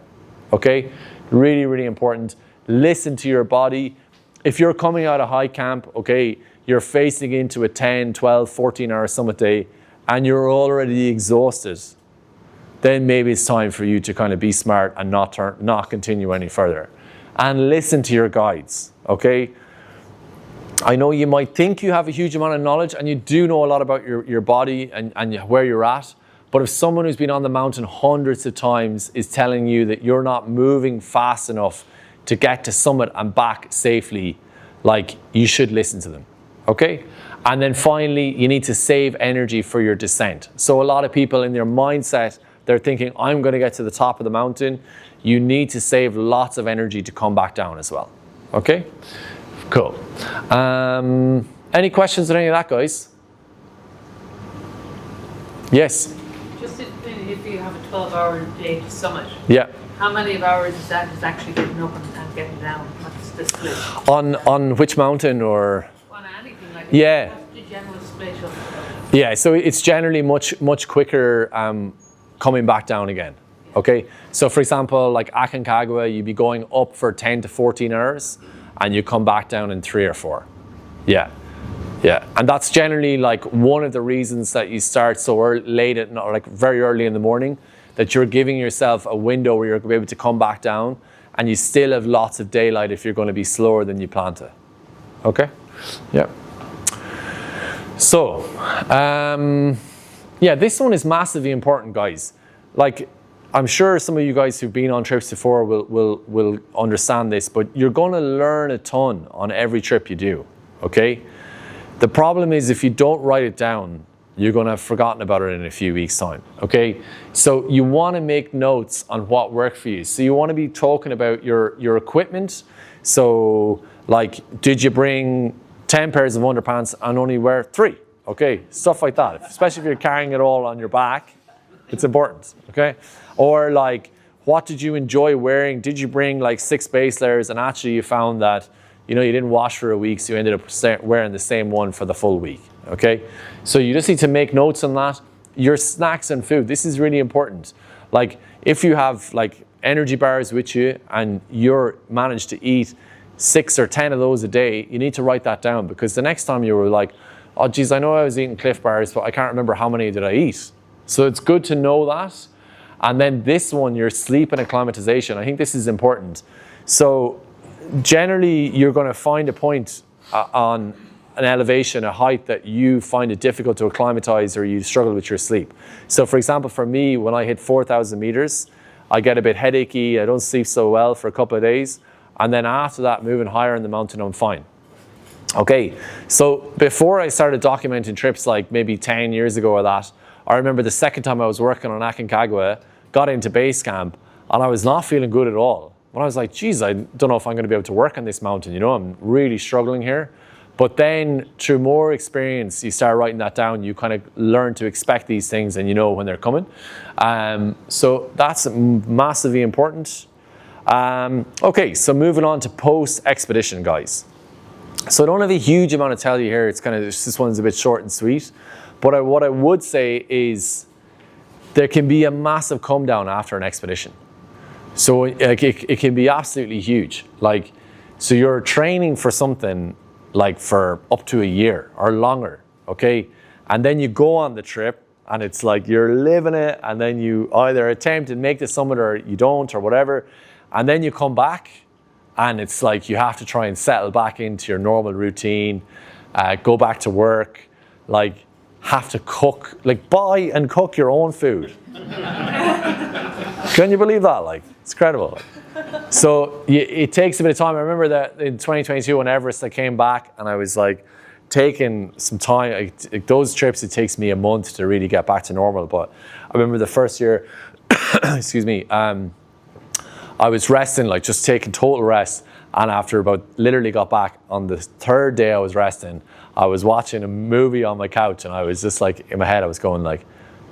Okay? Really, really important. Listen to your body. If you're coming out of high camp, okay, you're facing into a 10, 12, 14-hour summit day and you're already exhausted, then maybe it's time for you to kind of be smart and not continue any further. And listen to your guides, okay? I know you might think you have a huge amount of knowledge and you do know a lot about your body and where you're at, but if someone who's been on the mountain hundreds of times is telling you that you're not moving fast enough to get to summit and back safely, like, you should listen to them, okay? And then finally, you need to save energy for your descent. So a lot of people in their mindset, they're thinking, I'm gonna get to the top of the mountain. You need to save lots of energy to come back down as well, okay? Cool. Any questions on any of that, guys? Yes? Just if you have a 12-hour day to summit, Yeah. how many of hours is that is actually getting up and getting down? What's the split? On which mountain or? On anything like Yeah. What's the general split of? Yeah, so it's generally much quicker coming back down again. Okay, so for example, like Aconcagua, you'd be going up for 10 to 14 hours and you come back down in 3 or 4. Yeah, and that's generally like one of the reasons that you start so late at night, like very early in the morning, that you're giving yourself a window where you're going to be able to come back down and you still have lots of daylight if you're going to be slower than you plan to. Okay, yeah. So, yeah, this one is massively important, guys. Like, I'm sure some of you guys who've been on trips before will understand this, but you're going to learn a ton on every trip you do, okay? The problem is if you don't write it down, you're going to have forgotten about it in a few weeks' time, okay? So you want to make notes on what worked for you. So you want to be talking about your equipment. So, like, did you bring 10 pairs of underpants and only wear 3? Okay, stuff like that. Especially if you're carrying it all on your back, it's important, okay? Or like, what did you enjoy wearing? Did you bring like 6 base layers and actually you found that, you know, you didn't wash for a week, so you ended up wearing the same one for the full week, okay? So you just need to make notes on that. Your snacks and food, this is really important. Like, if you have like energy bars with you and you're managed to eat 6 or 10 of those a day, you need to write that down, because the next time you were like, oh geez, I know I was eating Cliff Bars, but I can't remember how many did I eat. So it's good to know that. And then this one, your sleep and acclimatization, I think this is important. So generally, you're going to find a point on an elevation, a height that you find it difficult to acclimatize or you struggle with your sleep. So for example, for me, when I hit 4,000 meters, I get a bit headachy, I don't sleep so well for a couple of days. And then after that, moving higher in the mountain, I'm fine. Okay, so before I started documenting trips like maybe 10 years ago or that, I remember the second time I was working on Aconcagua, got into base camp, and I was not feeling good at all. When I was like, geez, I don't know if I'm going to be able to work on this mountain, you know, I'm really struggling here. But then through more experience, you start writing that down, you kind of learn to expect these things and you know when they're coming. So that's massively important. Okay, so moving on to post-expedition, guys. So I don't have a huge amount to tell you here. It's kind of, this one's a bit short and sweet. But what I would say is there can be a massive come down after an expedition. So like, it can be absolutely huge. Like, so you're training for something like for up to a year or longer, okay? And then you go on the trip and it's like you're living it, and then you either attempt and make the summit or you don't or whatever. And then you come back and it's like you have to try and settle back into your normal routine, go back to work. like have to cook, like buy and cook your own food. Can you believe that? Like, it's incredible. So it takes a bit of time. I remember that in 2022 on Everest, I came back and I was like taking some time. Like, those trips, it takes me a month to really get back to normal. But I remember the first year, excuse me, I was resting, like just taking total rest. And after literally got back on the third day I was resting, I was watching a movie on my couch and I was just like, in my head, I was going like,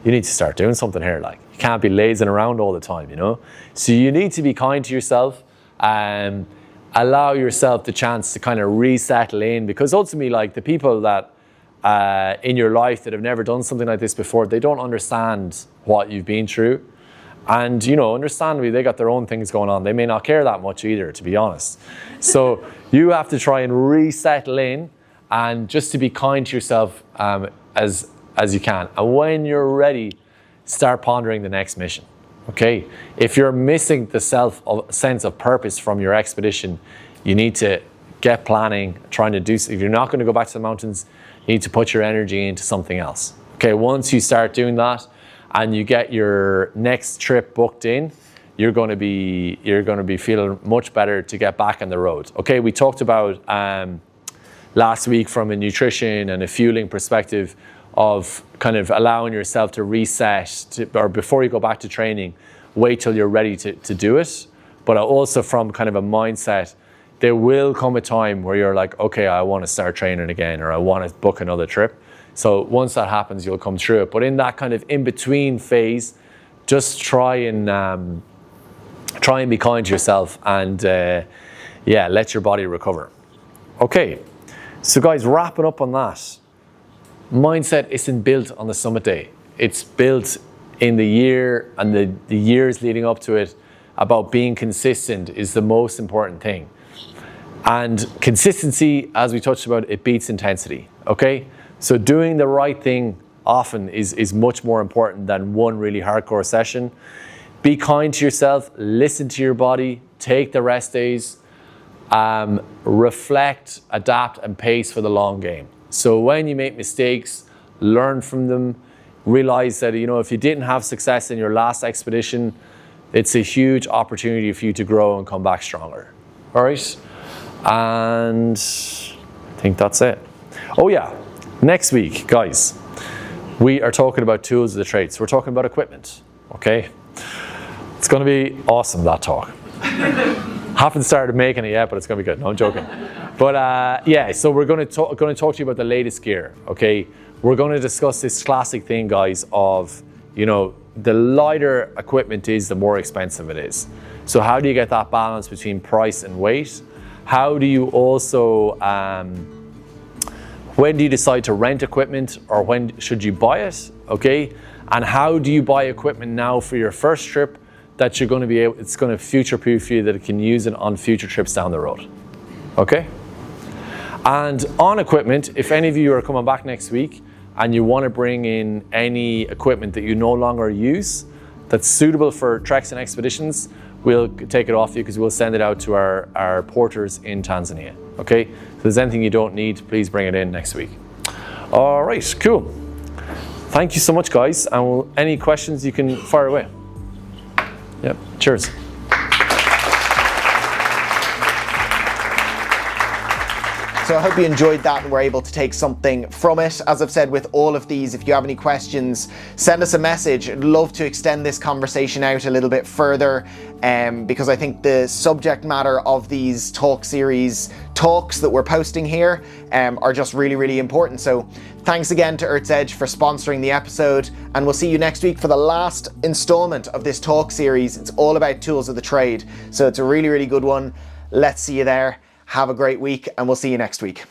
you need to start doing something here. Like, you can't be lazing around all the time, you know? So you need to be kind to yourself and allow yourself the chance to kind of resettle in, because ultimately, like, the people that in your life that have never done something like this before, they don't understand what you've been through. And, you know, understandably, they got their own things going on. They may not care that much either, to be honest. So you have to try and resettle in and just to be kind to yourself as you can. And when you're ready, start pondering the next mission, okay? If you're missing the sense of purpose from your expedition, you need to get planning, trying to do, if you're not going to go back to the mountains, you need to put your energy into something else. Okay, once you start doing that and you get your next trip booked in, you're going to be feeling much better to get back on the road. Okay, we talked about last week from a nutrition and a fueling perspective of kind of allowing yourself to reset, or before you go back to training, wait till you're ready to do it. But also from kind of a mindset, there will come a time where you're like, okay, I want to start training again, or I want to book another trip. So once that happens, you'll come through it. But in that kind of in-between phase, just try and be kind to yourself and let your body recover. Okay, so guys, wrapping up on that. Mindset isn't built on the summit day. It's built in the year and the years leading up to it. About being consistent is the most important thing. And consistency, as we touched about, it beats intensity, okay? So doing the right thing often is much more important than one really hardcore session. Be kind to yourself, listen to your body, take the rest days, reflect, adapt, and pace for the long game. So when you make mistakes, learn from them, realize that, you know, if you didn't have success in your last expedition, it's a huge opportunity for you to grow and come back stronger. All right? And I think that's it. Oh yeah, next week, guys, we are talking about tools of the trade. So we're talking about equipment, okay? It's gonna be awesome, that talk. Haven't started making it yet, but it's gonna be good. No, I'm joking. But so we're gonna talk to you about the latest gear, okay? We're gonna discuss this classic thing, guys, of, you know, the lighter equipment is, the more expensive it is. So how do you get that balance between price and weight? How do you also, when do you decide to rent equipment, or when should you buy it, okay? And how do you buy equipment now for your first trip that you're gonna be able, it's gonna future-proof you, that it can use it on future trips down the road, okay? And on equipment, if any of you are coming back next week and you wanna bring in any equipment that you no longer use that's suitable for treks and expeditions, we'll take it off you, because we'll send it out to our porters in Tanzania, okay? So if there's anything you don't need, please bring it in next week. All right, cool. Thank you so much, guys. And any questions, you can fire away. Yep, cheers. So I hope you enjoyed that and were able to take something from it. As I've said with all of these, if you have any questions, send us a message. I'd love to extend this conversation out a little bit further, because I think the subject matter of these talks that we're posting here are just really, really important. So thanks again to Earth's Edge for sponsoring the episode, and we'll see you next week for the last installment of this talk series. It's all about tools of the trade. So it's a really, really good one. Let's see you there. Have a great week, and we'll see you next week.